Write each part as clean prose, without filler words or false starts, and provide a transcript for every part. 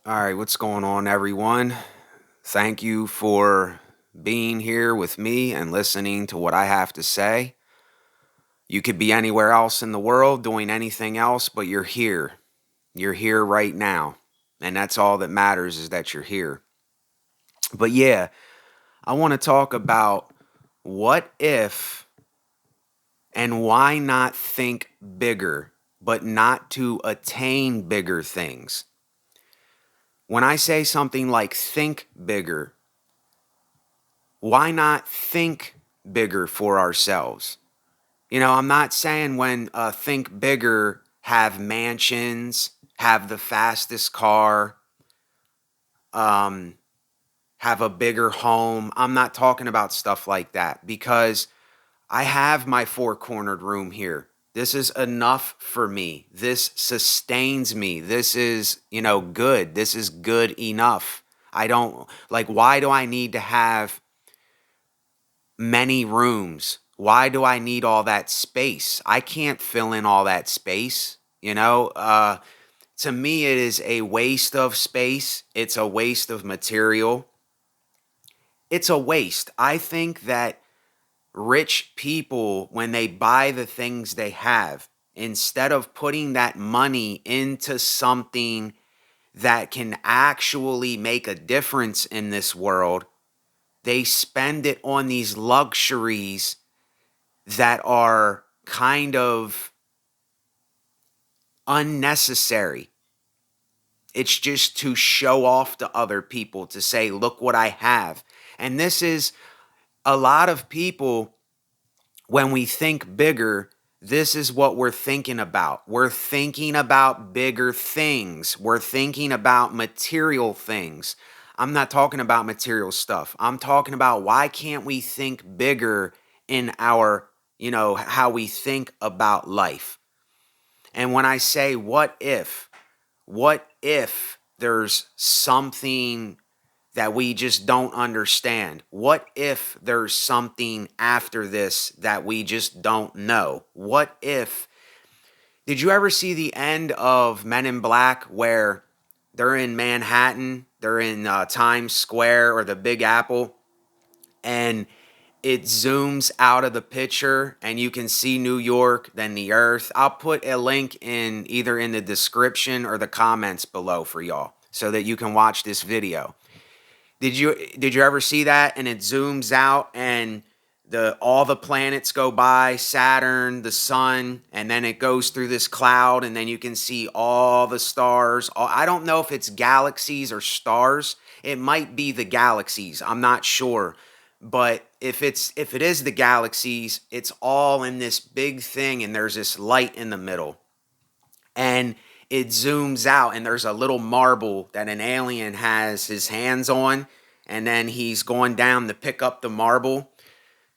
All right, what's going on, everyone? Thank you for being here with me and listening to what I have to say. You could be anywhere else in the world doing anything else, but you're here. You're here right now. And that's all that matters is that you're here. But yeah, I want to talk about what if and why not think bigger, but not to attain bigger things. When I say something like think bigger, why not think bigger for ourselves? I'm not saying when think bigger, have mansions, have the fastest car, um, have a bigger home. I'm not talking about stuff like that because I have my four cornered room here. This is enough for me. This sustains me. This is, good. This is good enough. I don't why do I need to have many rooms? Why do I need all that space? I can't fill in all that space. To me, it is a waste of space. It's a waste of material. It's a waste. I think that rich people, when they buy the things they have, instead of putting that money into something that can actually make a difference in this world, they spend it on these luxuries that are kind of unnecessary. It's just to show off to other people, to say, look what I have. And this is a lot of people, when we think bigger, this is what we're thinking about. We're thinking about bigger things. We're thinking about material things. I'm not talking about material stuff. I'm talking about why can't we think bigger in our, how we think about life. And when I say what if there's something that we just don't understand? What if there's something after this that we just don't know? What if? Did you ever see the end of Men in Black where they're in Manhattan, they're in Times Square or the Big Apple, and it zooms out of the picture and you can see New York, then the earth? I'll put a link in either in the description or the comments below for y'all so that you can watch this video. Did you ever see that? And it zooms out and the all the planets go by, Saturn, the sun, and then it goes through this cloud and then you can see all the stars. I don't know if it's galaxies or stars. It might be the galaxies. I'm not sure. But if it is the galaxies, it's all in this big thing and there's this light in the middle. And it zooms out and there's a little marble that an alien has his hands on and then he's going down to pick up the marble.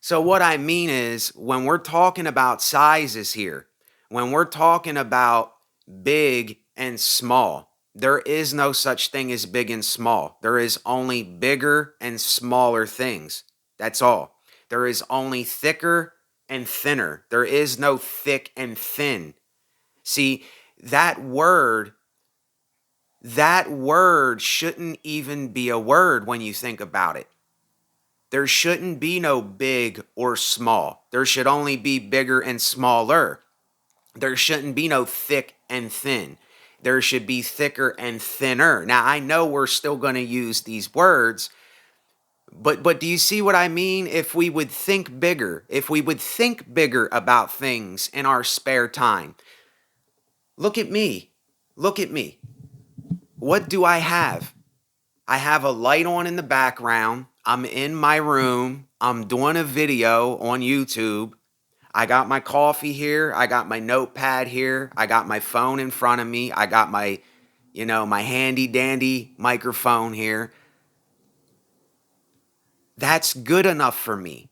So what I mean is when we're talking about sizes here, when we're talking about big and small, there is no such thing as big and small. There is only bigger and smaller things. That's all. There is only thicker and thinner. There is no thick and thin. See, that word that word shouldn't even be a word when you think about it. There shouldn't be no big or small. There should only be bigger and smaller. There shouldn't be no thick and thin. There should be thicker and thinner. Now, I know we're still going to use these words, but do you see what I mean? If we would think bigger, if we would think bigger about things in our spare time. Look at me. Look at me. What do I have? I have a light on in the background. I'm in my room. I'm doing a video on YouTube. I got my coffee here. I got my notepad here. I got my phone in front of me. I got my handy dandy microphone here. That's good enough for me.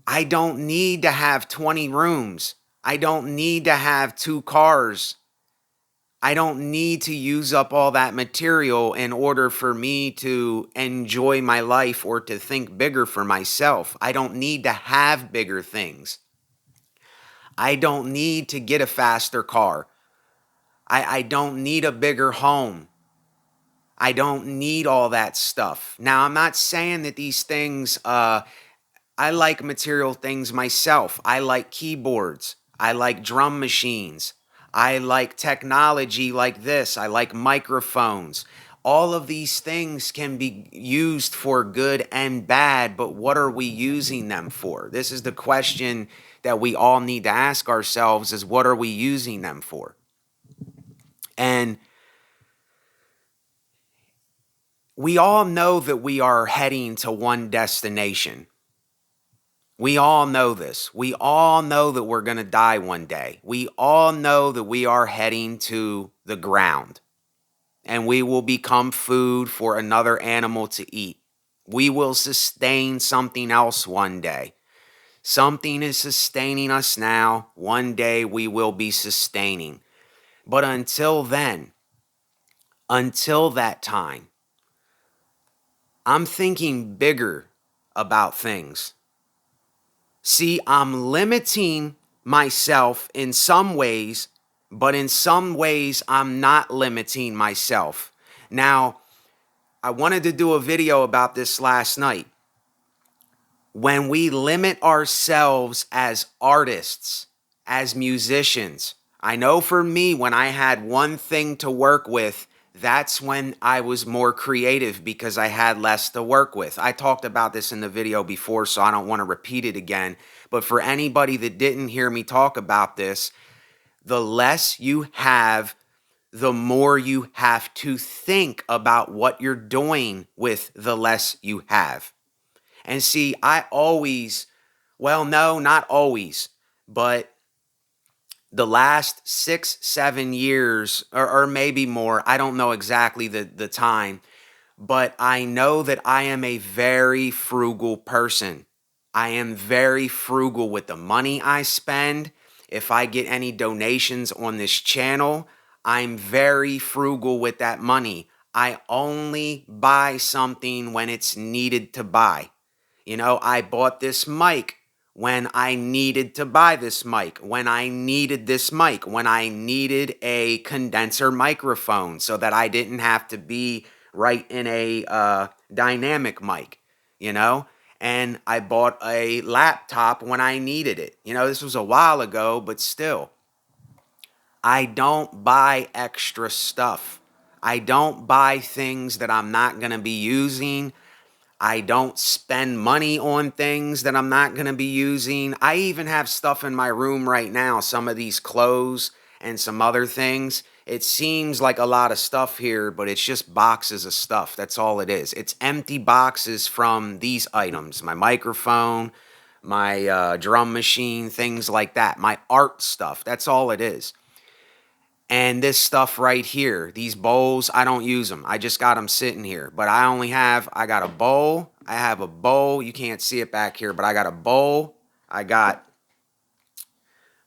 I don't need to have 20 rooms. I don't need to have two cars. I don't need to use up all that material in order for me to enjoy my life or to think bigger for myself. I don't need to have bigger things. I don't need to get a faster car. I don't need a bigger home. I don't need all that stuff. Now, I'm not saying that these things, I like material things myself. I like keyboards. I like drum machines. I like technology like this. I like microphones. All of these things can be used for good and bad, but what are we using them for? This is the question that we all need to ask ourselves, is what are we using them for? And we all know that we are heading to one destination. We all know this. We all know that we're going to die one day. We all know that we are heading to the ground and we will become food for another animal to eat. We will sustain something else one day. Something is sustaining us now. One day we will be sustaining. But until then, until that time, I'm thinking bigger about things. See, I'm limiting myself in some ways, but in some ways, I'm not limiting myself. Now, I wanted to do a video about this last night. When we limit ourselves as artists, as musicians, I know for me, when I had one thing to work with, that's when I was more creative because I had less to work with. I talked about this in the video before, so I don't want to repeat it again. But for anybody that didn't hear me talk about this, the less you have, the more you have to think about what you're doing with the less you have. And see, I always, well, no, not always, but the last 6, 7 years, or maybe more, I don't know exactly the time, but I know that I am a very frugal person. I am very frugal with the money I spend. If I get any donations on this channel, I'm very frugal with that money. I only buy something when it's needed to buy. You know, I bought this mic when I needed to buy this mic, when I needed this mic, when I needed a condenser microphone so that I didn't have to be right in a dynamic mic, you know? And I bought a laptop when I needed it. You know, this was a while ago, but still, I don't buy extra stuff. I don't buy things that I'm not going to be using. I don't spend money on things that I'm not going to be using. I even have stuff in my room right now, some of these clothes and some other things. It seems like a lot of stuff here, but it's just boxes of stuff. That's all it is. It's empty boxes from these items, my microphone, my drum machine, things like that, my art stuff. That's all it is. And this stuff right here, these bowls, I don't use them. I just got them sitting here. But I got a bowl. I have a bowl. You can't see it back here, but I got a bowl. I got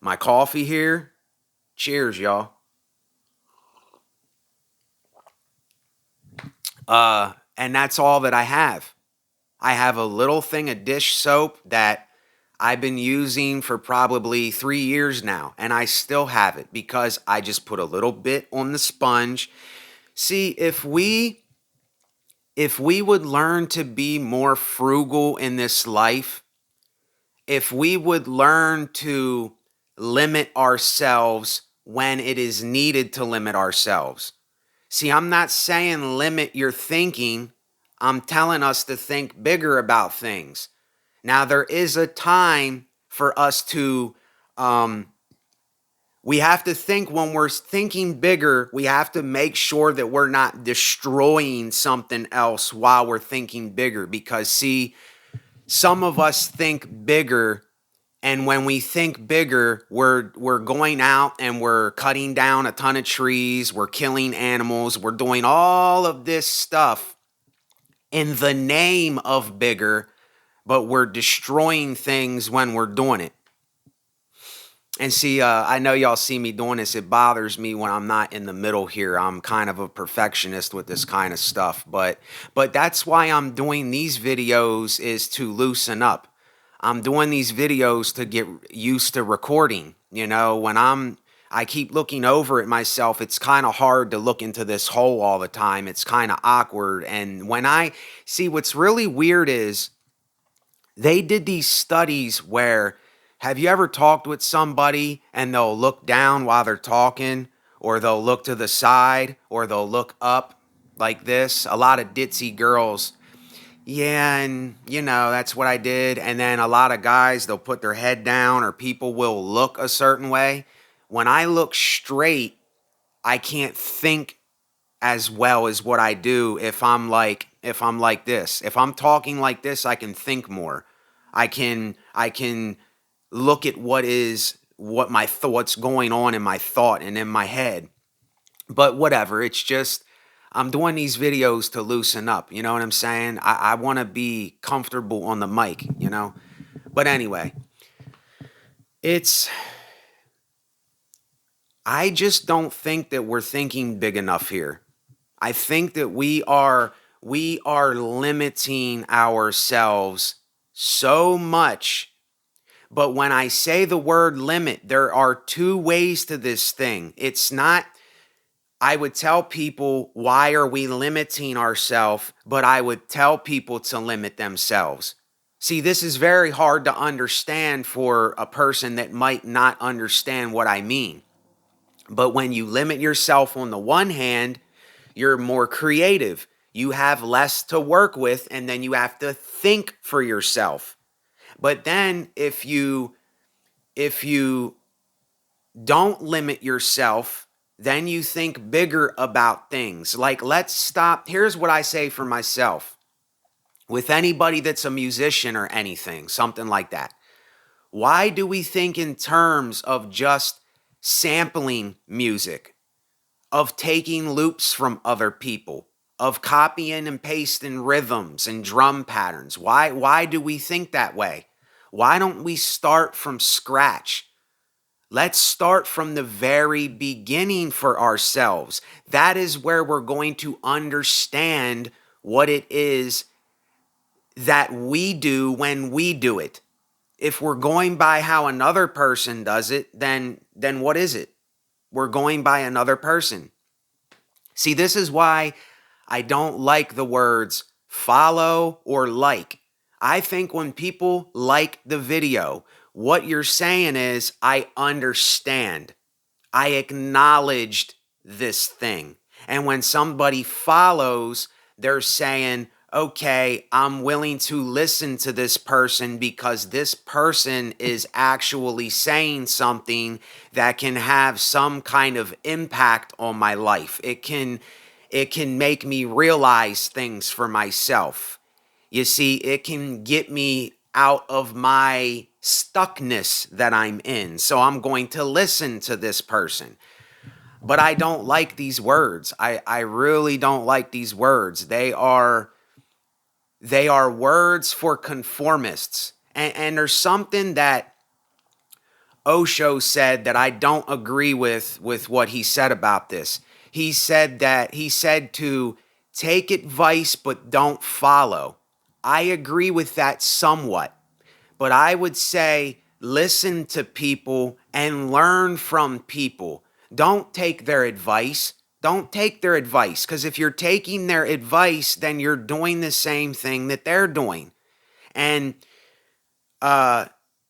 my coffee here. Cheers, y'all. And that's all that I have. I have a little thing of dish soap that I've been using for probably 3 years now, and I still have it because I just put a little bit on the sponge. See, if we would learn to be more frugal in this life, if we would learn to limit ourselves when it is needed to limit ourselves. See, I'm not saying limit your thinking. I'm telling us to think bigger about things. Now, there is a time for us to, we have to think when we're thinking bigger, we have to make sure that we're not destroying something else while we're thinking bigger. Because, see, some of us think bigger, and when we think bigger, we're going out and we're cutting down a ton of trees, we're killing animals, we're doing all of this stuff in the name of bigger, but we're destroying things when we're doing it. And see, I know y'all see me doing this. It bothers me when I'm not in the middle here. I'm kind of a perfectionist with this kind of stuff, but that's why I'm doing these videos, is to loosen up. I'm doing these videos to get used to recording. You know, when I keep looking over at myself. It's kind of hard to look into this hole all the time. It's kind of awkward. And when I see, what's really weird is they did these studies where, have you ever talked with somebody and they'll look down while they're talking, or they'll look to the side, or they'll look up like this? A lot of ditzy girls, yeah, and that's what I did. And then a lot of guys, they'll put their head down, or people will look a certain way. When I look straight, I can't think as well as what I do if I'm like this. If I'm talking like this, I can think more. I can look at what's going on in my thought and in my head. But whatever, it's just I'm doing these videos to loosen up, you know what I'm saying? I want to be comfortable on the mic. But anyway, it's I just don't think that we're thinking big enough here. I think that we are limiting ourselves so much. But when I say the word limit, there are two ways to this thing. It's not, I would tell people, why are we limiting ourselves? But I would tell people to limit themselves. See, this is very hard to understand for a person that might not understand what I mean. But when you limit yourself on the one hand, you're more creative. You have less to work with, and then you have to think for yourself. But then if you don't limit yourself, then you think bigger about things. Like, let's stop. Here's what I say for myself. With anybody that's a musician or anything, something like that. Why do we think in terms of just sampling music, of taking loops from other people, of copying and pasting rhythms and drum patterns? Why do we think that way? Why don't we start from scratch? Let's start from the very beginning for ourselves. That is where we're going to understand what it is that we do when we do it. If we're going by how another person does it, then what is it? We're going by another person. See, this is why I don't like the words follow or like. I think when people like the video, what you're saying is, I understand. I acknowledged this thing. And when somebody follows, they're saying, okay, I'm willing to listen to this person because this person is actually saying something that can have some kind of impact on my life. It can make me realize things for myself. You see, it can get me out of my stuckness that I'm in. So I'm going to listen to this person. But I don't like these words. I really don't like these words. They are words for conformists. And there's something that Osho said that I don't agree with what he said about this. He said to take advice but don't follow. I agree with that somewhat. But I would say listen to people and learn from people. Don't take their advice. Don't take their advice, because if you're taking their advice, then you're doing the same thing that they're doing. And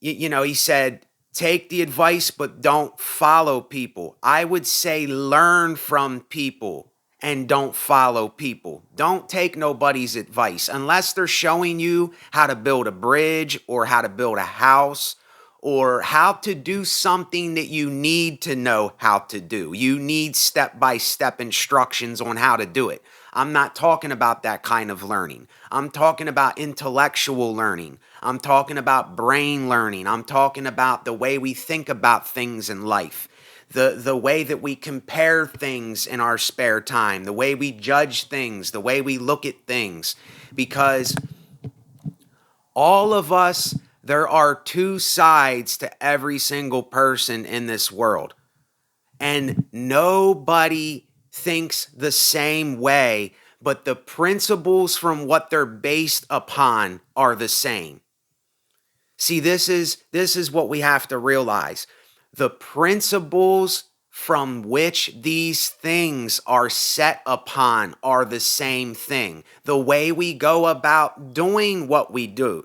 he said, take the advice, but don't follow people. I would say learn from people and don't follow people. Don't take nobody's advice unless they're showing you how to build a bridge or how to build a house or how to do something that you need to know how to do. You need step-by-step instructions on how to do it. I'm not talking about that kind of learning. I'm talking about intellectual learning. I'm talking about brain learning. I'm talking about the way we think about things in life. The way that we compare things in our spare time, the way we judge things, the way we look at things. Because all of us, there are two sides to every single person in this world. And nobody thinks the same way, but the principles from what they're based upon are the same. See, this is what we have to realize. The principles from which these things are set upon are the same thing. The way we go about doing what we do,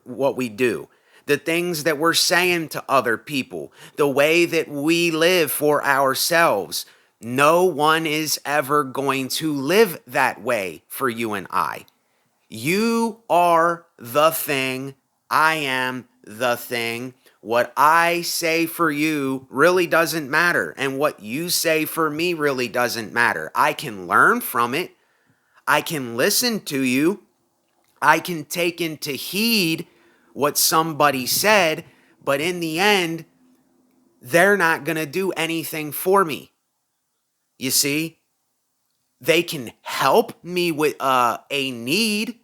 the things that we're saying to other people, the way that we live for ourselves. No one is ever going to live that way for you and I. You are the thing. I am the thing. What I say for you really doesn't matter. And what you say for me really doesn't matter. I can learn from it. I can listen to you. I can take into heed what somebody said. But in the end, they're not going to do anything for me. You see, they can help me with a need.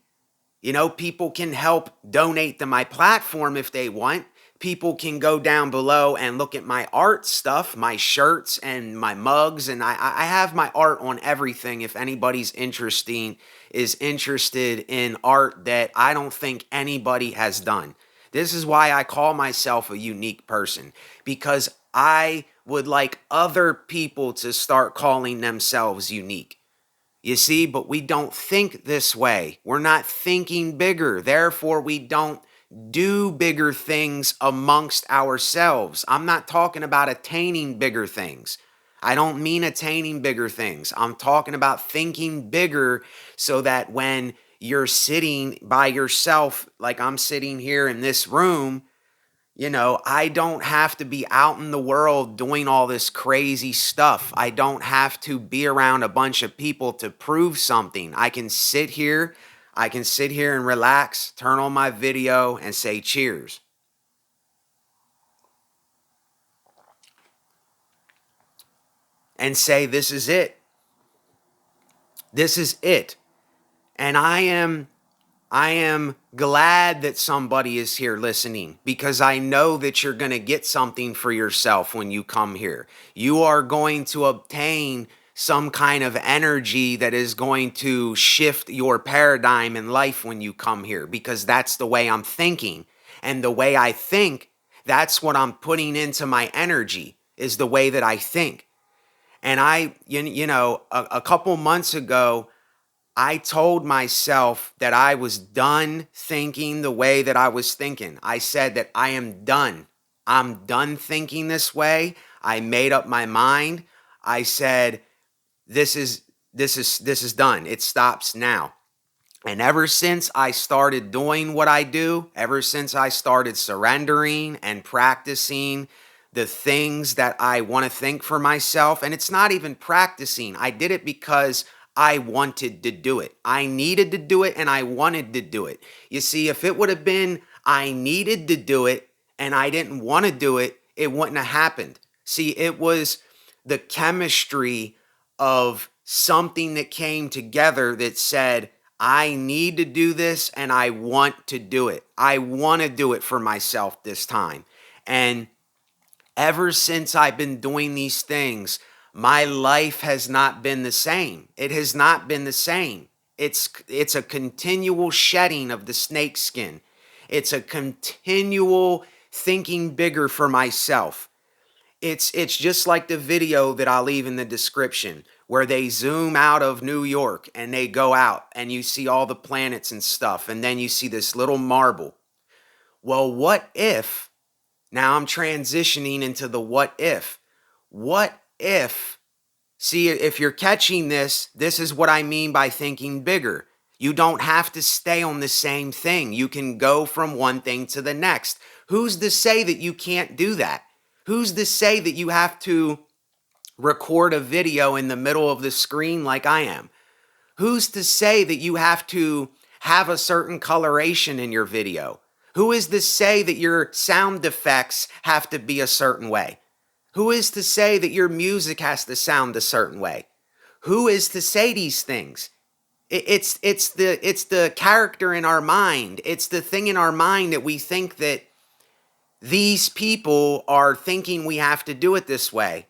You know, people can help donate to my platform if they want. People can go down below and look at my art stuff, my shirts and my mugs. And I have my art on everything if anybody's is interested in art that I don't think anybody has done. This is why I call myself a unique person, because I would like other people to start calling themselves unique. You see, but we don't think this way. We're not thinking bigger. Therefore, we don't do bigger things amongst ourselves. I'm not talking about attaining bigger things. I don't mean attaining bigger things. I'm talking about thinking bigger so that when you're sitting by yourself, like I'm sitting here in this room, you know, I don't have to be out in the world doing all this crazy stuff. I don't have to be around a bunch of people to prove something. I can sit here and relax, turn on my video and say cheers. And say, this is it. This is it. And I am glad that somebody is here listening, because I know that you're going to get something for yourself when you come here. You are going to obtain some kind of energy that is going to shift your paradigm in life when you come here, because that's the way I'm thinking. And the way I think, that's what I'm putting into my energy, is the way that I think. And a couple months ago, I told myself that I was done thinking the way that I was thinking. I said that I am done. I'm done thinking this way. I made up my mind. I said, this is done. It stops now. And ever since I started doing what I do, ever since I started surrendering and practicing the things that I want to think for myself, and it's not even practicing. I did it because I wanted to do it. I needed to do it and I wanted to do it. You see, if it would have been I needed to do it and I didn't want to do it, it wouldn't have happened. See, it was the chemistry of something that came together that said, I need to do this and I want to do it. I want to do it for myself this time. And ever since I've been doing these things, my life has not been the same. It has not been the same. It's a continual shedding of the snake skin. It's a continual thinking bigger for myself. It's just like the video that I'll leave in the description, where they zoom out of New York and they go out and you see all the planets and stuff, and then you see this little marble. Well, what if, now I'm transitioning into the what if. What if, see, if you're catching this, this is what I mean by thinking bigger. You don't have to stay on the same thing. You can go from one thing to the next. Who's to say that you can't do that? Who's to say that you have to record a video in the middle of the screen like I am? Who's to say that you have to have a certain coloration in your video? Who is to say that your sound effects have to be a certain way? Who is to say that your music has to sound a certain way? Who is to say these things? It's the character in our mind. It's the thing in our mind that we think that these people are thinking we have to do it this way.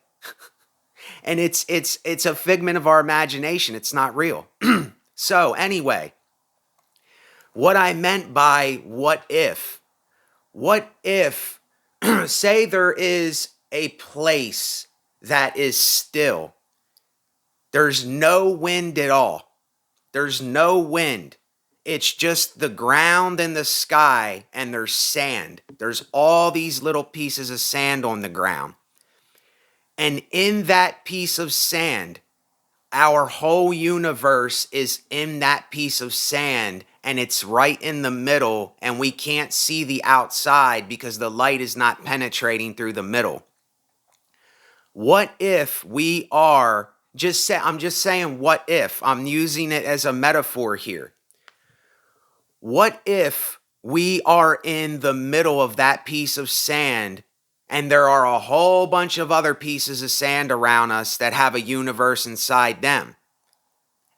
And it's a figment of our imagination. It's not real. So anyway, what I meant by what if, say there is a place that is still. There's no wind at all. There's no wind. It's just the ground and the sky, and there's sand. There's all these little pieces of sand on the ground. And in that piece of sand, our whole universe is in that piece of sand, and it's right in the middle, and we can't see the outside because the light is not penetrating through the middle. What if we are I'm just saying what if. I'm using it as a metaphor here. What if we are in the middle of that piece of sand and there are a whole bunch of other pieces of sand around us that have a universe inside them?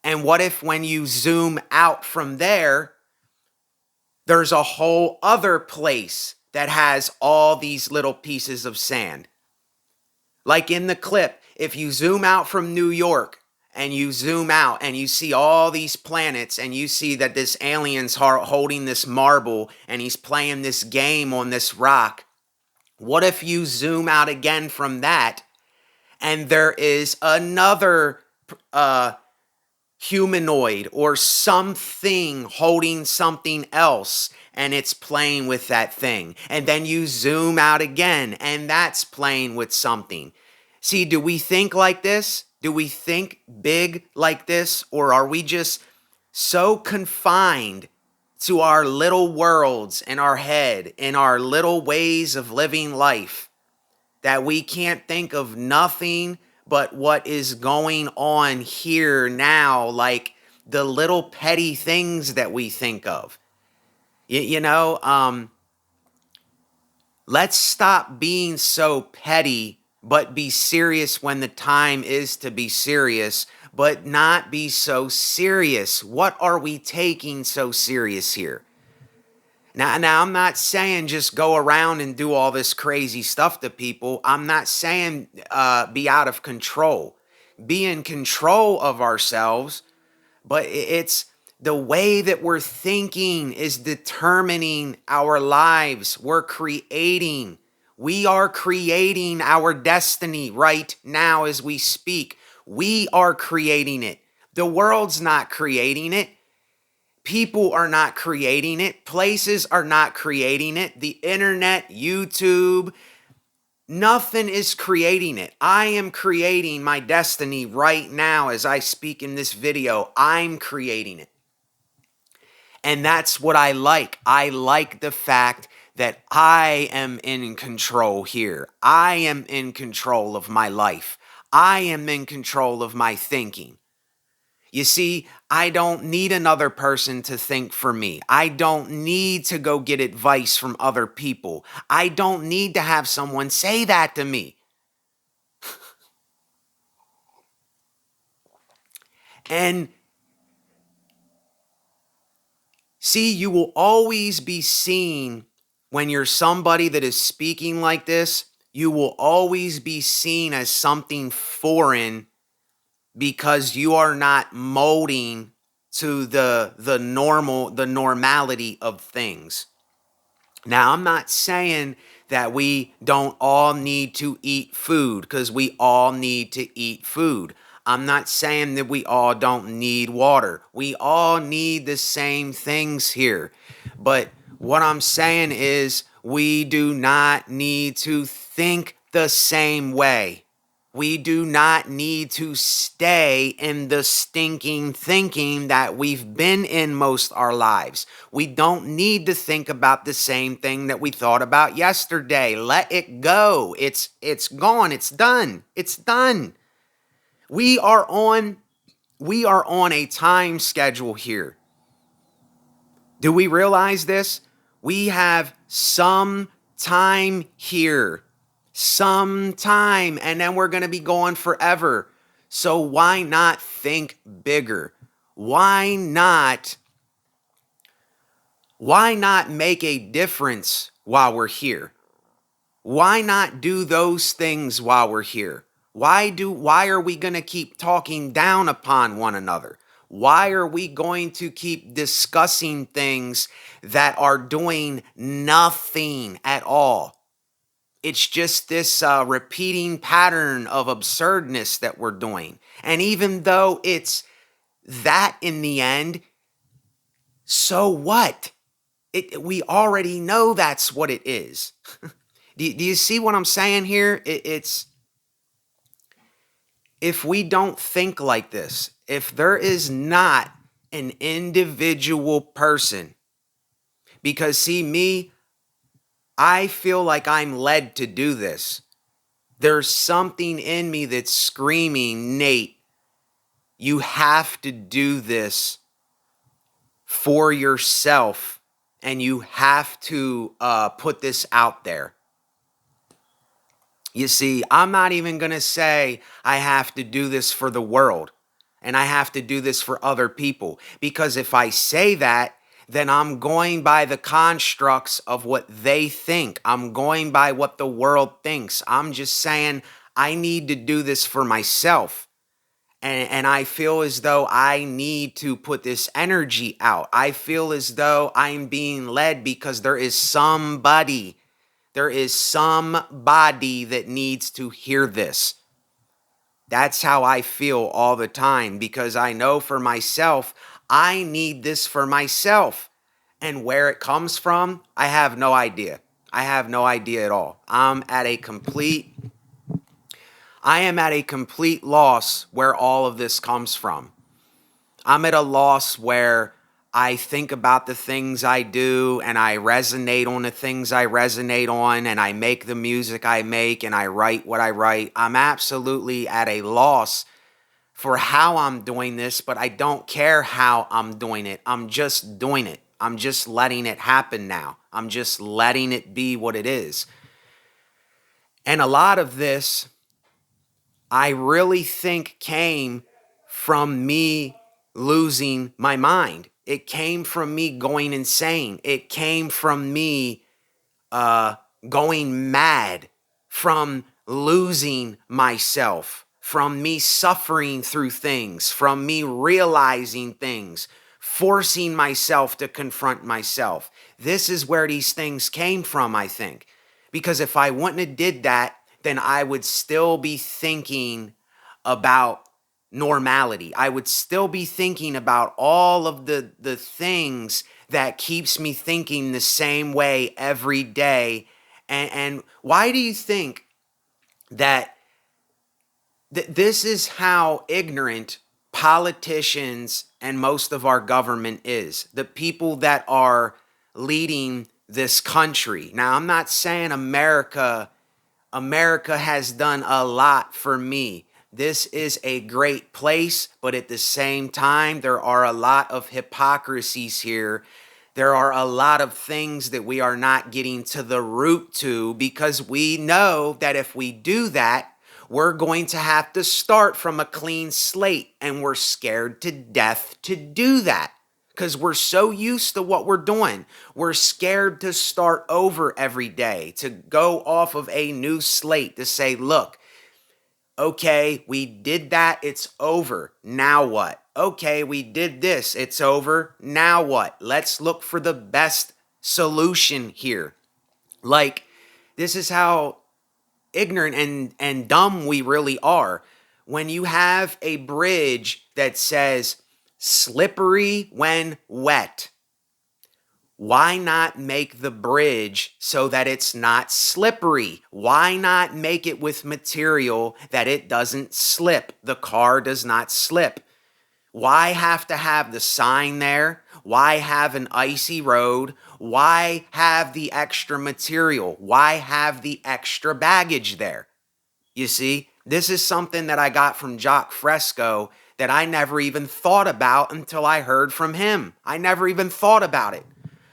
And what if when you zoom out from there, there's a whole other place that has all these little pieces of sand? Like in the clip, if you zoom out from New York and you zoom out and you see all these planets and you see that this alien's holding this marble and he's playing this game on this rock, what if you zoom out again from that and there is another humanoid or something holding something else and it's playing with that thing? And then you zoom out again and that's playing with something. See, do we think like this? Do we think big like this? Or are we just so confined to our little worlds in our head, in our little ways of living life, that we can't think of nothing but what is going on here now, like the little petty things that we think of? Let's stop being so petty, but be serious when the time is to be serious, but not be so serious. What are we taking so serious here? Now, I'm not saying just go around and do all this crazy stuff to people. I'm not saying be out of control. Be in control of ourselves, but it's the way that we're thinking is determining our lives. We are creating our destiny right now as we speak. We are creating it. The world's not creating it. People are not creating it. Places are not creating it. The internet, YouTube, nothing is creating it. I am creating my destiny right now as I speak in this video. I'm creating it. And that's what I like. I like the fact that I am in control here. I am in control of my life. I am in control of my thinking. You see, I don't need another person to think for me. I don't need to go get advice from other people. I don't need to have someone say that to me. And see, you will always be seen when you're somebody that is speaking like this. You will always be seen as something foreign because you are not molding to the normality of things. Now, I'm not saying that we don't all need to eat food, because we all need to eat food. I'm not saying that we all don't need water. We all need the same things here. But what I'm saying is we do not need to think the same way. We do not need to stay in the stinking thinking that we've been in most our lives. We don't need to think about the same thing that we thought about yesterday. Let it go. It's gone. It's done. It's done. We are on a time schedule here. Do we realize this? We have some time here. Some time, and then we're going to be going forever. So why not think bigger? Why not make a difference while we're here? Why not do those things while we're here? Why are we going to keep talking down upon one another? Why are we going to keep discussing things that are doing nothing at all? It's just this repeating pattern of absurdness that we're doing. And even though it's that in the end, so what? We already know that's what it is. Do you see what I'm saying here? It's if we don't think like this, if there is not an individual person, because see, me, I feel like I'm led to do this. There's something in me that's screaming, Nate, you have to do this for yourself, and you have to put this out there. You see, I'm not even going to say I have to do this for the world and I have to do this for other people, because if I say that, then I'm going by the constructs of what they think. I'm going by what the world thinks. I'm just saying I need to do this for myself. And I feel as though I need to put this energy out. I feel as though I'm being led because there is somebody that needs to hear this. That's how I feel all the time, because I know for myself, I need this for myself. And where it comes from, I have no idea. I have no idea at all. I am at a complete loss where all of this comes from. I'm at a loss where I think about the things I do and I resonate on the things I resonate on, and I make the music I make and I write what I write. I'm absolutely at a loss for how I'm doing this, but I don't care how I'm doing it. I'm just doing it. I'm just letting it happen now. I'm just letting it be what it is. And a lot of this, I really think, came from me losing my mind. It came from me going insane. It came from me going mad, from losing myself, from me suffering through things, from me realizing things, forcing myself to confront myself. This is where these things came from, I think. Because if I wouldn't have did that, then I would still be thinking about normality. I would still be thinking about all of the things that keeps me thinking the same way every day. And why do you think that this is how ignorant politicians and most of our government is? The people that are leading this country. Now, I'm not saying America has done a lot for me. This is a great place, but at the same time, there are a lot of hypocrisies here. There are a lot of things that we are not getting to the root to, because we know that if we do that, we're going to have to start from a clean slate, and we're scared to death to do that because we're so used to what we're doing. We're scared to start over every day, to go off of a new slate, to say, look, okay, we did that, it's over. Now what? Okay, we did this, it's over. Now what? Let's look for the best solution here. Like, this is how ignorant and dumb we really are. When you have a bridge that says slippery when wet, why not make the bridge so that it's not slippery? Why not make it with material that it doesn't slip? The car does not slip. Why have to have the sign there? Why have an icy road? Why have the extra material? Why have the extra baggage there? You see, this is something that I got from Jock Fresco that I never even thought about until I heard from him. I never even thought about it.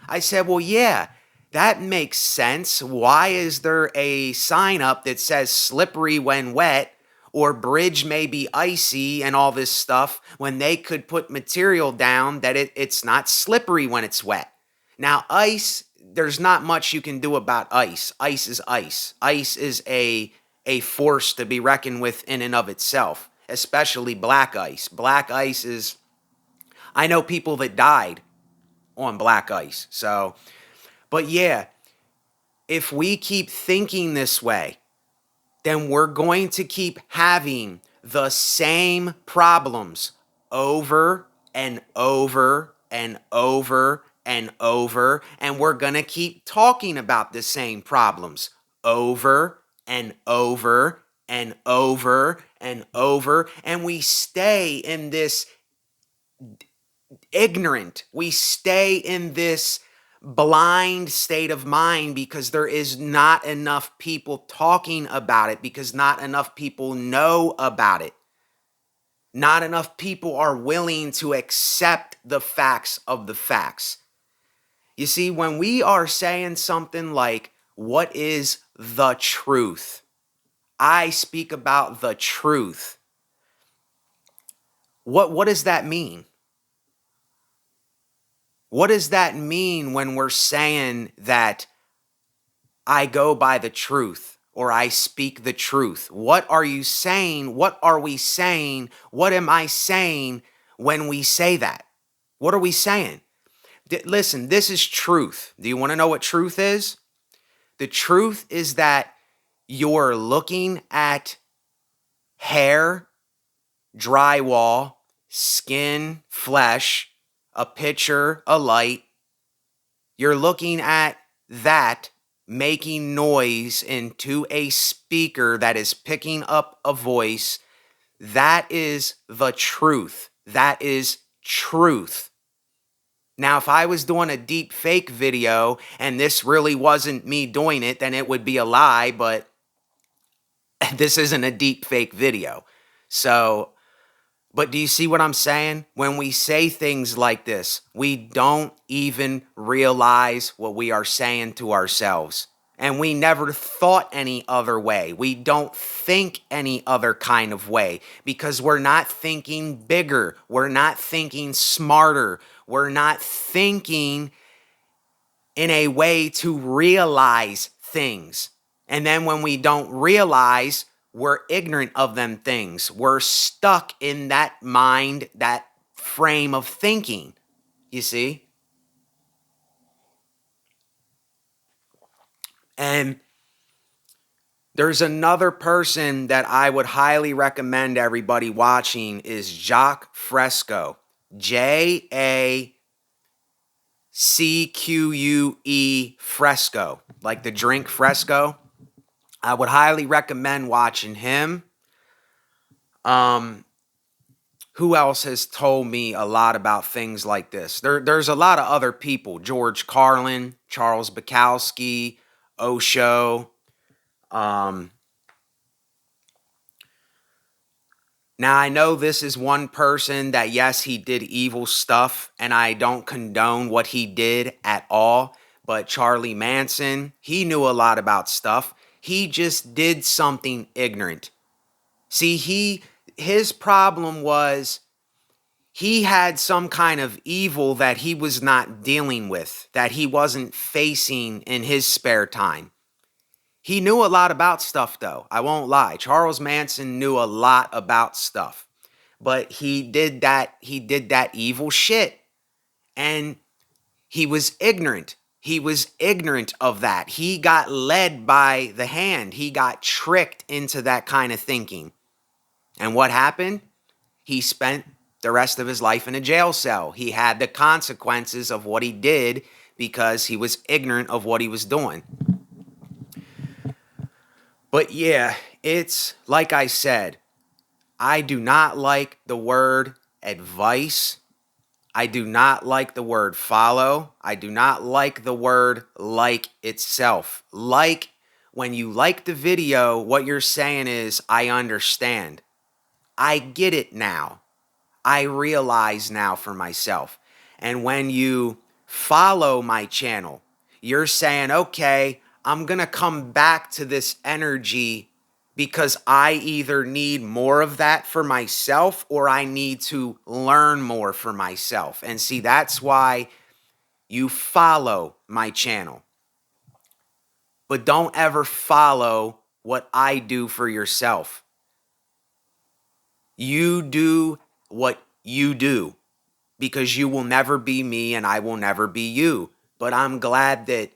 I said, well, yeah, that makes sense. Why is there a sign up that says slippery when wet, or bridge may be icy and all this stuff, when they could put material down that it's not slippery when it's wet? Now, ice, there's not much you can do about ice. Ice is ice. Ice is a force to be reckoned with in and of itself, especially black ice. Black ice is, I know people that died on black ice. So, but yeah, if we keep thinking this way, then we're going to keep having the same problems over and over and over and over, and we're going to keep talking about the same problems over and over and over and over, and we stay in this ignorant, we stay in this blind state of mind because there is not enough people talking about it, because not enough people know about it. Not enough people are willing to accept the facts of the facts. You see, when we are saying something like, what is the truth? I speak about the truth. What does that mean? What does that mean when we're saying that I go by the truth or I speak the truth? What are you saying? What are we saying? What am I saying when we say that? What are we saying? Listen, this is truth. Do you want to know what truth is? The truth is that you're looking at hair, drywall, skin, flesh, a picture, a light. You're looking at that making noise into a speaker that is picking up a voice. That is the truth. That is truth. Now, if I was doing a deep fake video and this really wasn't me doing it, then it would be a lie, but this isn't a deep fake video. So, but do you see what I'm saying? When we say things like this, we don't even realize what we are saying to ourselves. And we never thought any other way. We don't think any other kind of way because we're not thinking bigger. We're not thinking smarter. We're not thinking in a way to realize things. And then when we don't realize, we're ignorant of them things. We're stuck in that mind, that frame of thinking, you see? And there's another person that I would highly recommend everybody watching is Jacques Fresco. Jacque Fresco, like the drink Fresco. I would highly recommend watching him. Who else has told me a lot about things like this? There's a lot of other people. George Carlin, Charles Bukowski, Osho. Now, I know this is one person that, yes, he did evil stuff, and I don't condone what he did at all. But Charlie Manson, he knew a lot about stuff. He just did something ignorant. See, his problem was he had some kind of evil that he was not dealing with, that he wasn't facing in his spare time. He knew a lot about stuff, though. I won't lie. Charles Manson knew a lot about stuff. But he did that evil shit. And he was ignorant. He was ignorant of that. He got led by the hand. He got tricked into that kind of thinking. And what happened? He spent the rest of his life in a jail cell. He had the consequences of what he did because he was ignorant of what he was doing. But yeah, it's like I said, I do not like the word advice. I do not like the word follow. I do not like the word like itself. Like, when you like the video, what you're saying is, I understand. I get it now. I realize now for myself. And when you follow my channel, you're saying, okay, I'm going to come back to this energy because I either need more of that for myself or I need to learn more for myself. And see, that's why you follow my channel. But don't ever follow what I do for yourself. You do what you do because you will never be me and I will never be you. But I'm glad that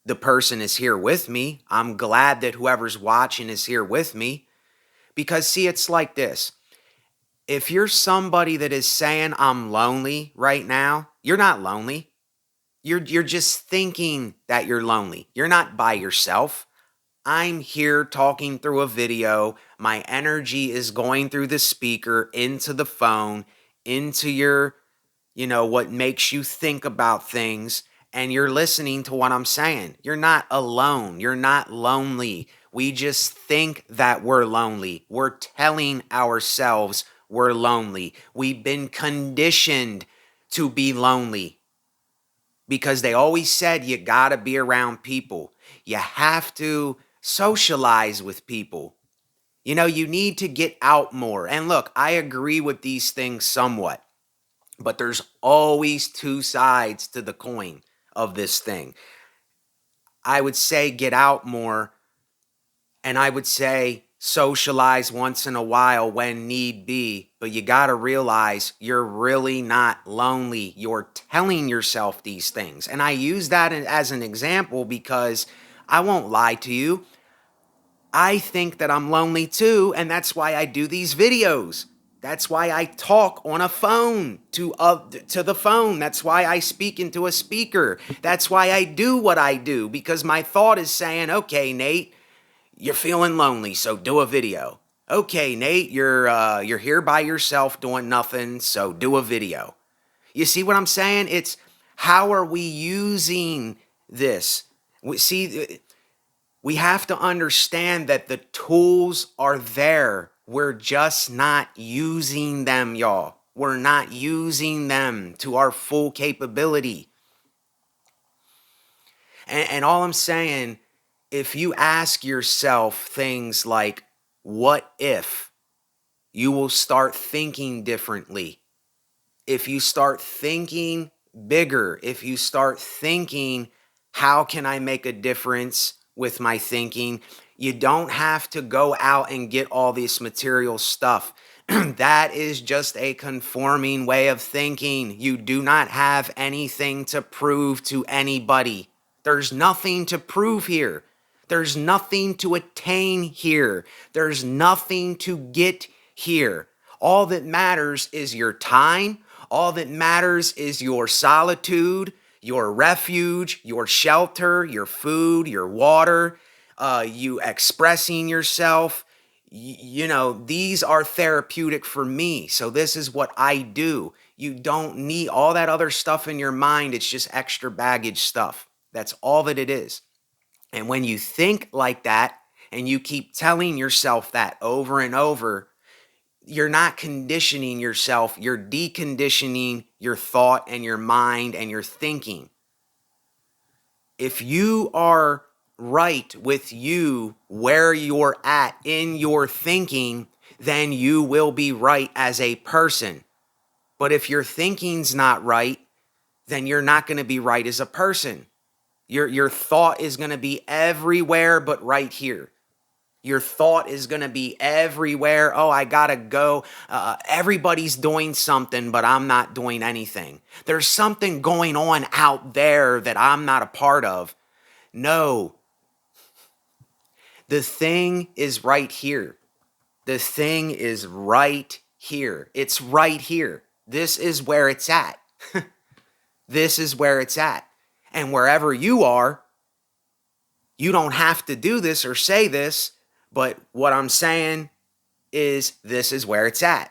the person is here with me. I'm glad that whoever's watching is here with me. Because, see, it's like this. If you're somebody that is saying, I'm lonely right now, you're not lonely. You're just thinking that you're lonely. You're not by yourself. I'm here talking through a video. My energy is going through the speaker, into the phone, into your, what makes you think about things. And you're listening to what I'm saying. You're not alone. You're not lonely. We just think that we're lonely. We're telling ourselves we're lonely. We've been conditioned to be lonely because they always said you gotta be around people. You have to socialize with people. You need to get out more. And look, I agree with these things somewhat, but there's always two sides to the coin of this thing. I would say get out more, and I would say socialize once in a while when need be, but you got to realize you're really not lonely. You're telling yourself these things. And I use that as an example because I won't lie to you. I think that I'm lonely too, and that's why I do these videos. That's why I talk on a phone to the phone. That's why I speak into a speaker. That's why I do what I do, because my thought is saying, okay, Nate, you're feeling lonely, so do a video. Okay, Nate, you're here by yourself doing nothing, so do a video. You see what I'm saying? It's how are we using this? We have to understand that the tools are there. We're just not using them, y'all. We're not using them to our full capability. And all I'm saying, if you ask yourself things like, what if, you will start thinking differently. If you start thinking bigger, if you start thinking, how can I make a difference with my thinking? You don't have to go out and get all this material stuff. That is just a conforming way of thinking. You do not have anything to prove to anybody. There's nothing to prove here. There's nothing to attain here. There's nothing to get here. All that matters is your time. All that matters is your solitude, your refuge, your shelter, your food, your water, you expressing yourself. These are therapeutic for me. So this is what I do. You don't need all that other stuff in your mind. It's just extra baggage stuff. That's all that it is. And when you think like that and you keep telling yourself that over and over, you're not conditioning yourself. You're deconditioning your thought and your mind and your thinking. If you are right with you where you're at in your thinking, then you will be right as a person. But if your thinking's not right, then you're not going to be right as a person. Your thought is going to be everywhere but right here. Your thought is going to be everywhere. Oh, I got to go. Everybody's doing something, but I'm not doing anything. There's something going on out there that I'm not a part of. No. The thing is right here. The thing is right here. It's right here. This is where it's at. This is where it's at. And wherever you are, you don't have to do this or say this, but what I'm saying is this is where it's at.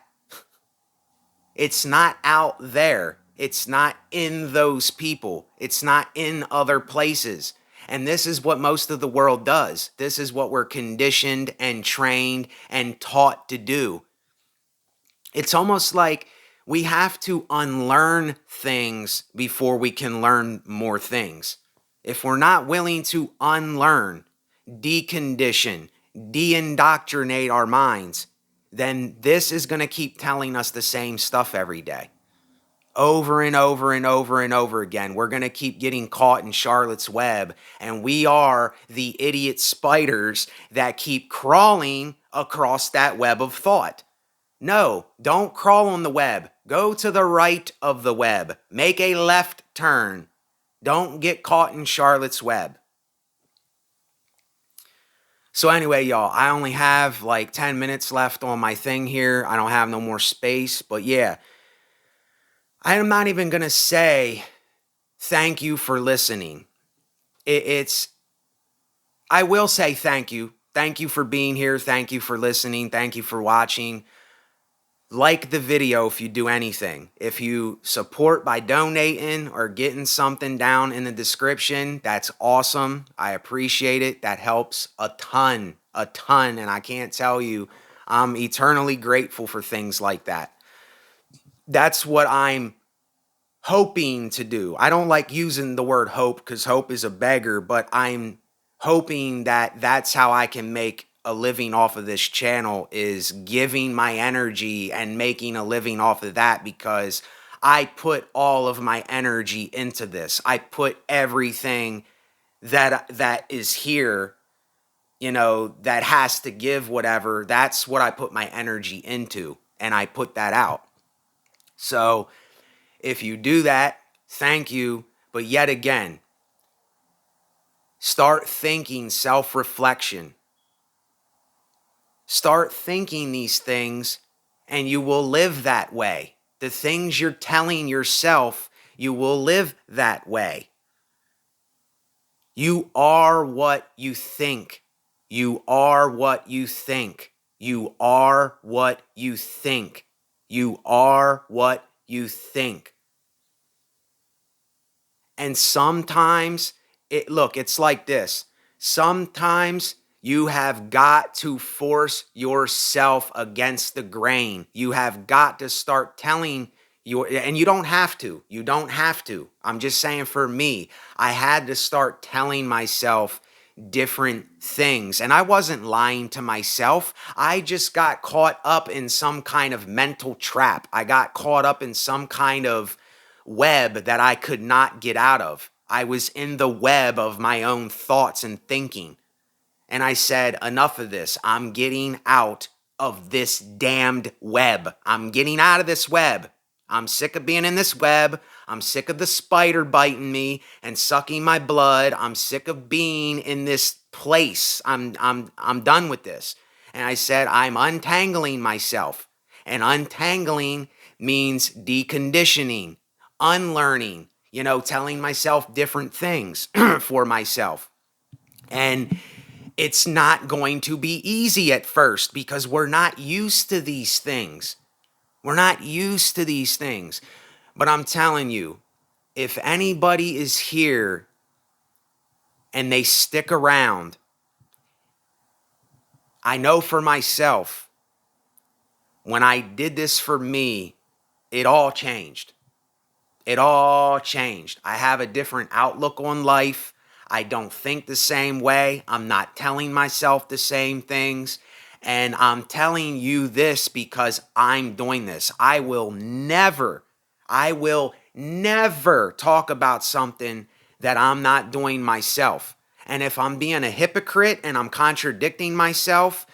It's not out there. It's not in those people. It's not in other places. And this is what most of the world does. This is what we're conditioned and trained and taught to do. It's almost like we have to unlearn things before we can learn more things. If we're not willing to unlearn, decondition, de-indoctrinate our minds, then this is going to keep telling us the same stuff every day. Over and over and over and over again. We're going to keep getting caught in Charlotte's web, and we are the idiot spiders that keep crawling across that web of thought. No, don't crawl on the web. Go to the right of the web. Make a left turn. Don't get caught in Charlotte's web. So anyway, y'all, I only have like 10 minutes left on my thing here. I don't have no more space, but yeah, I am not even going to say thank you for listening. It's I will say thank you. Thank you for being here. Thank you for listening. Thank you for watching. Like the video if you do anything. If you support by donating or getting something down in the description, that's awesome. I appreciate it. That helps a ton, and I can't tell you, I'm eternally grateful for things like that. That's what I'm hoping to do. I don't like using the word hope because hope is a beggar, but I'm hoping that that's how I can make a living off of this channel, is giving my energy and making a living off of that, because I put all of my energy into this. I put everything that is here, that has to give whatever. That's what I put my energy into, and I put that out. So if you do that, thank you. But yet again, start thinking self-reflection. Start thinking these things, and you will live that way. The things you're telling yourself, you will live that way. You are what you think. You are what you think. You are what you think. You are what you think. And sometimes, it's like this. Sometimes you have got to force yourself against the grain. You have got to start telling and you don't have to. You don't have to. I'm just saying, for me, I had to start telling myself different things. And I wasn't lying to myself. I just got caught up in some kind of mental trap. I got caught up in some kind of web that I could not get out of. I was in the web of my own thoughts and thinking. And I said, enough of this. I'm getting out of this damned web. I'm getting out of this web. I'm sick of being in this web. I'm sick of the spider biting me and sucking my blood. I'm sick of being in this place. I'm done with this. And I said, I'm untangling myself. And untangling means deconditioning, unlearning, telling myself different things for myself. And it's not going to be easy at first because we're not used to these things. We're not used to these things. But I'm telling you, if anybody is here and they stick around, I know for myself, when I did this for me, it all changed. It all changed. I have a different outlook on life. I don't think the same way. I'm not telling myself the same things. And I'm telling you this because I'm doing this. I will never talk about something that I'm not doing myself. And if I'm being a hypocrite and I'm contradicting myself,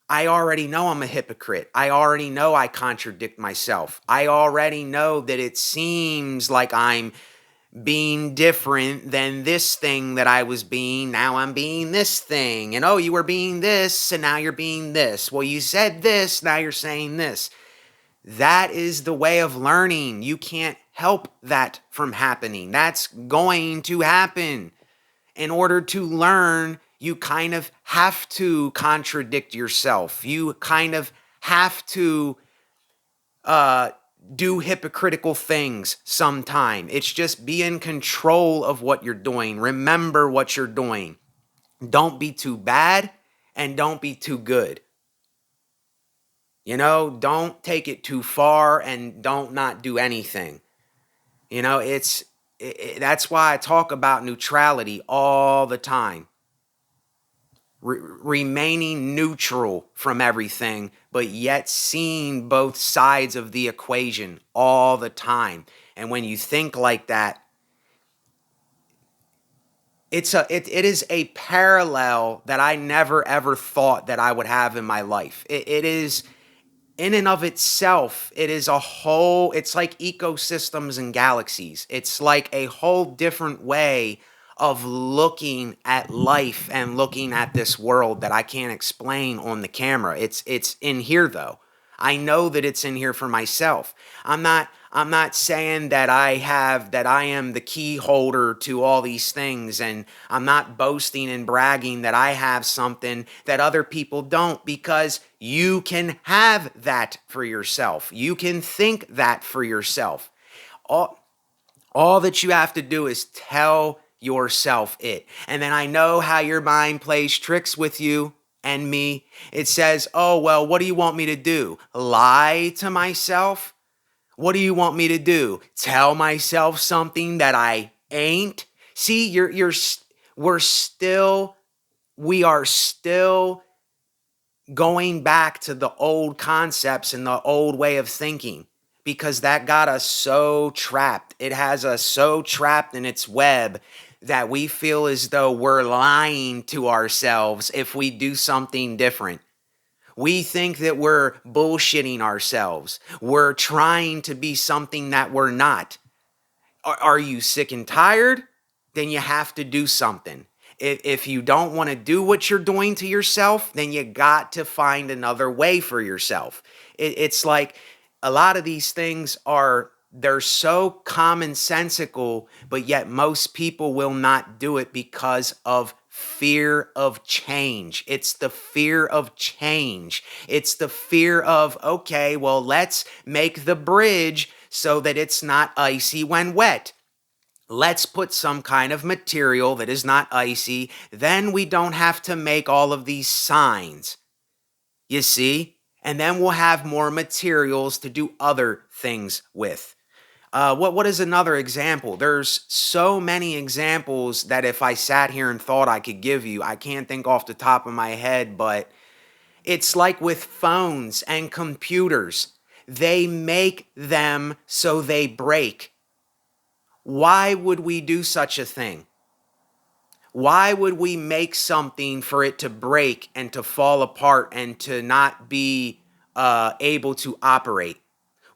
I already know I'm a hypocrite. I already know I contradict myself. I already know that it seems like I'm being different than this thing that I was being. Now I'm being this thing. And oh, you were being this, and now you're being this. Well, you said this, now you're saying this. That is the way of learning. You can't help that from happening. That's going to happen. In order to learn, you kind of have to contradict yourself. You kind of have to do hypocritical things sometime. It's just be in control of what you're doing. Remember what you're doing. Don't be too bad and don't be too good. Don't take it too far and don't not do anything. That's why I talk about neutrality all the time. Remaining neutral from everything, but yet seeing both sides of the equation all the time. And when you think like that, it is a parallel that I never ever thought that I would have in my life. It is, in and of itself, it is a whole, it's like ecosystems and galaxies. It's like a whole different way of looking at life and looking at this world that I can't explain on the camera. It's in here though. I know that it's in here for myself. I'm not saying that I am the key holder to all these things, and I'm not boasting and bragging that I have something that other people don't, because you can have that for yourself. You can think that for yourself. All that you have to do is tell yourself it. And then I know how your mind plays tricks with you and me. It says, oh, well, what do you want me to do? Lie to myself? What do you want me to do? Tell myself something that I ain't? See, we are still going back to the old concepts and the old way of thinking, because that got us so trapped. It has us so trapped in its web that we feel as though we're lying to ourselves if we do something different. We think that we're bullshitting ourselves. We're trying to be something that we're not. Are you sick and tired? Then you have to do something. If you don't want to do what you're doing to yourself, then you got to find another way for yourself. It's like a lot of these things they're so commonsensical, but yet most people will not do it because of fear of change. It's the fear of change. It's the fear of, okay, well, let's make the bridge so that it's not icy when wet. Let's put some kind of material that is not icy. Then we don't have to make all of these signs. You see? And then we'll have more materials to do other things with. What is another example? There's so many examples that if I sat here and thought I could give you, I can't think off the top of my head, but it's like with phones and computers. They make them so they break. Why would we do such a thing? Why would we make something for it to break and to fall apart and to not be able to operate?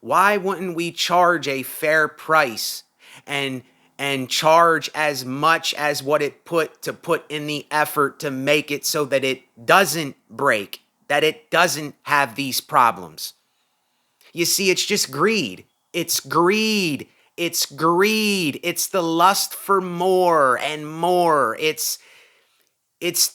Why wouldn't we charge a fair price and charge as much as what it put in the effort to make it so that it doesn't break, that it doesn't have these problems? You see, it's just greed. It's greed. It's greed. It's the lust for more and more. It's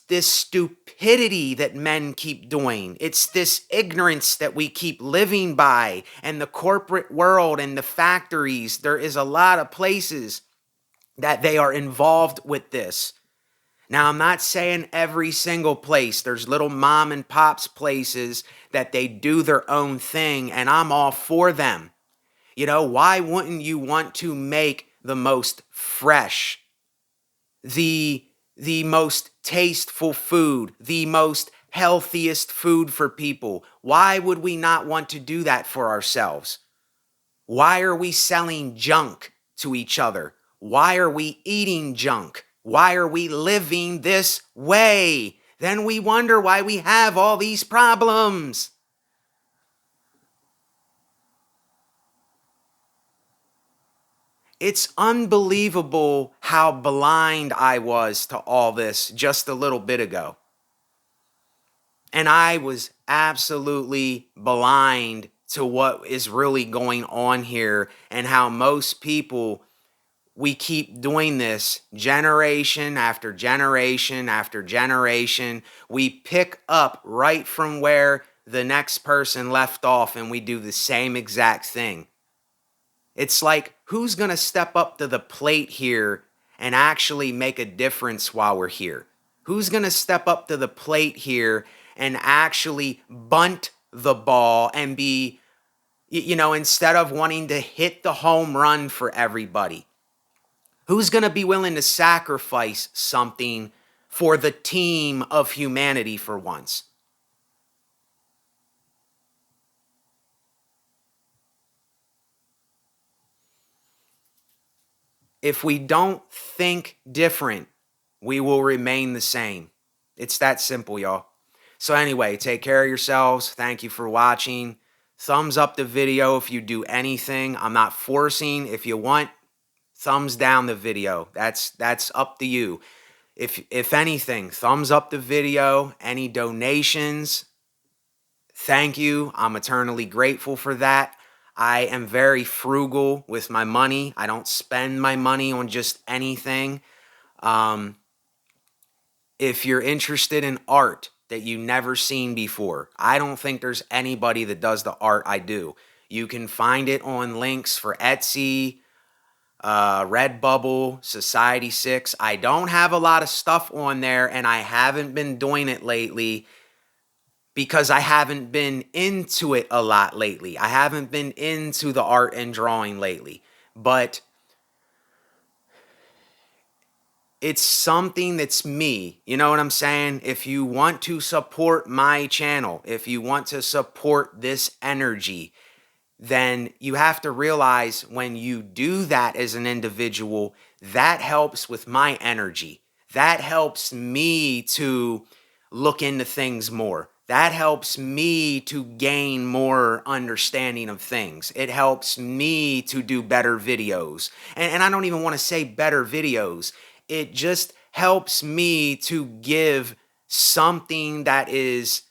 this stupidity that men keep doing. It's this ignorance that we keep living by. And the corporate world and the factories, there is a lot of places that they are involved with this. Now, I'm not saying every single place. There's little mom and pops places that they do their own thing, and I'm all for them. You know, why wouldn't you want to make the most fresh, the most tasteful food, the most healthiest food for people? Why would we not want to do that for ourselves? Why are we selling junk to each other? Why are we eating junk? Why are we living this way? Then we wonder why we have all these problems. It's unbelievable how blind I was to all this just a little bit ago. And I was absolutely blind to what is really going on here and how most people, we keep doing this generation after generation after generation. We pick up right from where the next person left off and we do the same exact thing. It's like, who's going to step up to the plate here and actually make a difference while we're here? Who's going to step up to the plate here and actually bunt the ball and be, instead of wanting to hit the home run for everybody? Who's going to be willing to sacrifice something for the team of humanity for once? If we don't think different, we will remain the same. It's that simple, y'all. So anyway, take care of yourselves. Thank you for watching. Thumbs up the video if you do anything. I'm not forcing. If you want, thumbs down the video. That's up to you. If anything, thumbs up the video. Any donations, thank you. I'm eternally grateful for that. I am very frugal with my money. I don't spend my money on just anything. Um, if you're interested in art that you never seen before, I don't think there's anybody that does the art I do. You can find it on links for Etsy, Redbubble, Society 6. I don't have a lot of stuff on there, and I haven't been doing it lately because I haven't been into it a lot lately. I haven't been into the art and drawing lately. But it's something that's me. You know what I'm saying? If you want to support my channel, if you want to support this energy, then you have to realize when you do that as an individual, that helps with my energy. That helps me to look into things more. That helps me to gain more understanding of things. It helps me to do better videos. And I don't even want to say better videos. It just helps me to give something that is,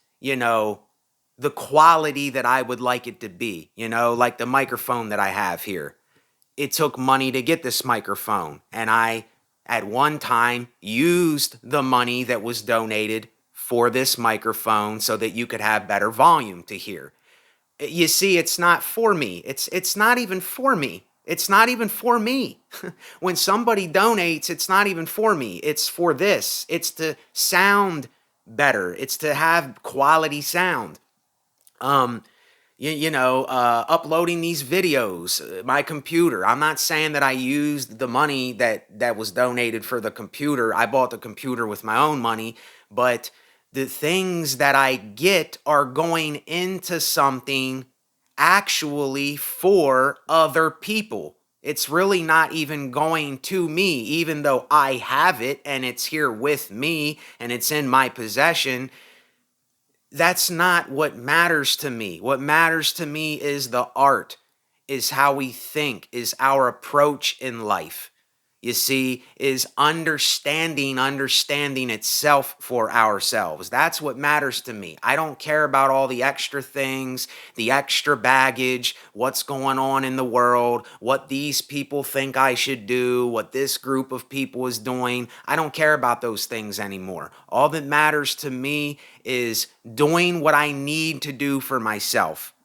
the quality that I would like it to be, like the microphone that I have here. It took money to get this microphone, and I, at one time, used the money that was donated for this microphone so that you could have better volume to hear. You see, it's not for me. It's not even for me. It's not even for me. When somebody donates, it's not even for me. It's for this. It's to sound better. It's to have quality sound. Uploading these videos, my computer. I'm not saying that I used the money that was donated for the computer. I bought the computer with my own money, but the things that I get are going into something actually for other people. It's really not even going to me, even though I have it and it's here with me and it's in my possession. That's not what matters to me. What matters to me is the art, is how we think, is our approach in life. You see, is understanding itself for ourselves. That's what matters to me. I don't care about all the extra things, the extra baggage, what's going on in the world, what these people think I should do, what this group of people is doing. I don't care about those things anymore. All that matters to me is doing what I need to do for myself.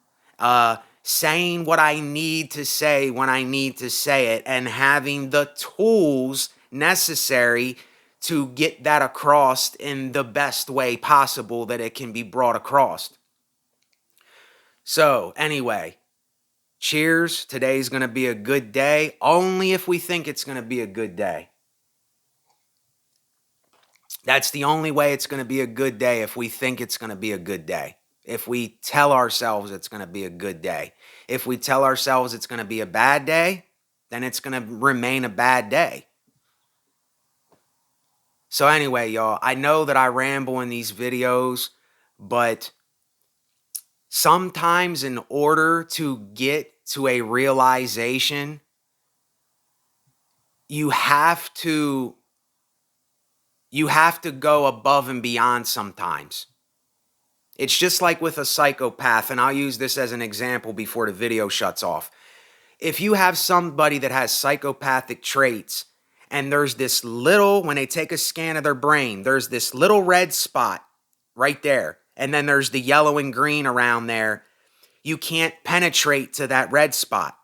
Saying what I need to say when I need to say it, and having the tools necessary to get that across in the best way possible that it can be brought across. So, anyway, cheers. Today's going to be a good day, only if we think it's going to be a good day. That's the only way it's going to be a good day, if we think it's going to be a good day. If we tell ourselves it's going to be a good day. If we tell ourselves it's going to be a bad day, then it's going to remain a bad day. So anyway, y'all, I know that I ramble in these videos, but sometimes in order to get to a realization, you have to go above and beyond sometimes. It's just like with a psychopath, and I'll use this as an example before the video shuts off. If you have somebody that has psychopathic traits, and there's this little, when they take a scan of their brain, there's this little red spot right there, and then there's the yellow and green around there, you can't penetrate to that red spot.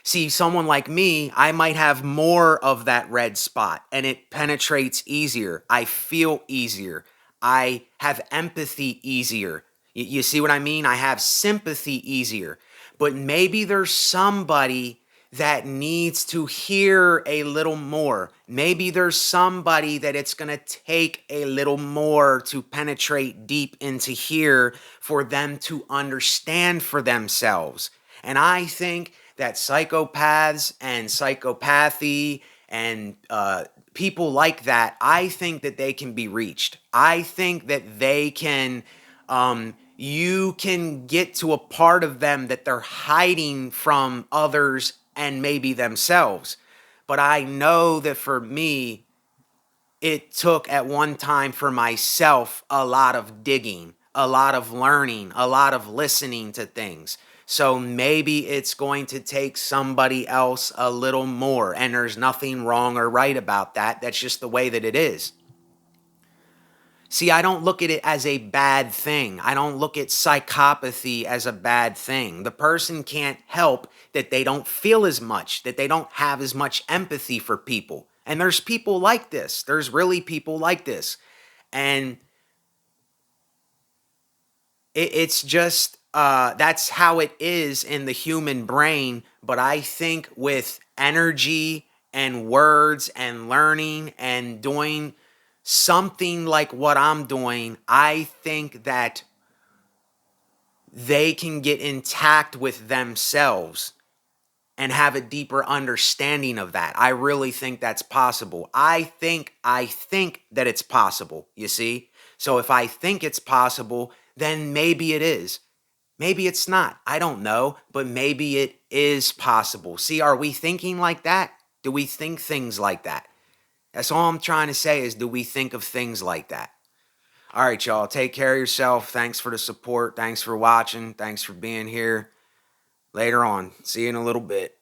See, someone like me, I might have more of that red spot, and it penetrates easier. I feel easier. I have empathy easier. You see what I mean? I have sympathy easier. But maybe there's somebody that needs to hear a little more. Maybe there's somebody that it's going to take a little more to penetrate deep into here for them to understand for themselves. And I think that psychopaths and psychopathy and people like that, I think that they can be reached. I think that they can, you can get to a part of them that they're hiding from others and maybe themselves. But I know that for me, it took at one time for myself a lot of digging, a lot of learning, a lot of listening to things. So maybe it's going to take somebody else a little more, and there's nothing wrong or right about that. That's just the way that it is. See, I don't look at it as a bad thing. I don't look at psychopathy as a bad thing. The person can't help that they don't feel as much, that they don't have as much empathy for people. And there's people like this. There's really people like this. And it's just, that's how it is in the human brain. But I think with energy and words and learning and doing something like what I'm doing, I think that they can get intact with themselves and have a deeper understanding of that. I really think that's possible. I think that it's possible, you see? So if I think it's possible, then maybe it is. Maybe it's not. I don't know, but maybe it is possible. See, are we thinking like that? Do we think things like that? That's all I'm trying to say is, do we think of things like that? All right, y'all. Take care of yourself. Thanks for the support. Thanks for watching. Thanks for being here. Later on. See you in a little bit.